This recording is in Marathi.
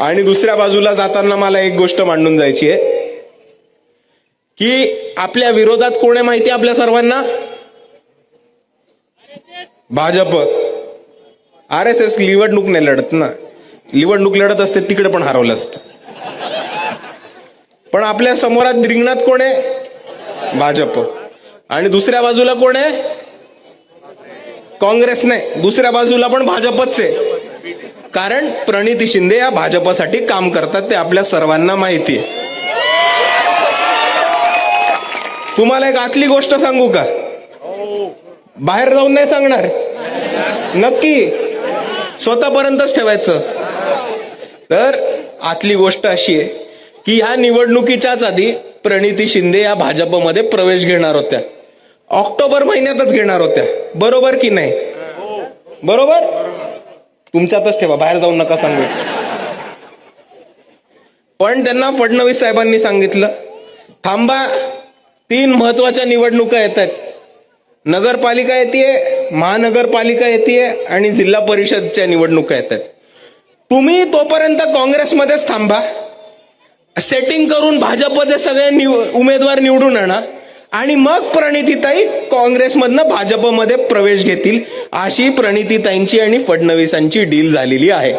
आणि दुसऱ्या बाजूला जाताना मला एक गोष्ट मांडून जायची आहे की आपल्या विरोधात कोण आहे माहिती आपल्या सर्वांना? भाजप. RSS निवडणूक नाही लढत ना, निवडणूक लढत असते तिकडे पण हरवलं असतं. पण आपल्या समोरात रिंगणात कोण आहे? भाजप. आणि दुसऱ्या बाजूला कोण आहे? काँग्रेस नाही, दुसऱ्या बाजूला पण भाजपच आहे. कारण प्रणिती शिंदे या भाजपसाठी काम करतात ते आपल्या सर्वांना माहिती आहे. तुम्हाला एक आतली गोष्ट सांगू का? बाहेर जाऊन नाही सांगणार, नक्की स्वतःपर्यंतच ठेवायचं. तर आतली गोष्ट अशी आहे की ह्या निवडणुकीच्याच आधी प्रणिती शिंदे या भाजपमध्ये प्रवेश घेणार होत्या. ऑक्टोबर महिन्यातच घेणार होत्या, बरोबर की नाही? बरोबर. तुमच्यातच ठेवा, बाहेर जाऊन नका सांगू. पण त्यांना फडणवीस साहेबांनी सांगितलं थांबा, 3 महत्वाच्या निवडणुका येत आहेत. नगरपालिका येते, महानगरपालिका येते आणि जिल्हा परिषदच्या निवडणुका येत आहेत. तुम्ही तोपर्यंत काँग्रेसमध्येच थांबा, सेटिंग करून भाजपचे सगळे उमेदवार निवडून आणा आणि मग प्रणितीताई काँग्रेसमधनं भाजपमध्ये प्रवेश घेतील. अशी प्रणितीताईंची आणि फडणवीसांची डील झालेली आहे.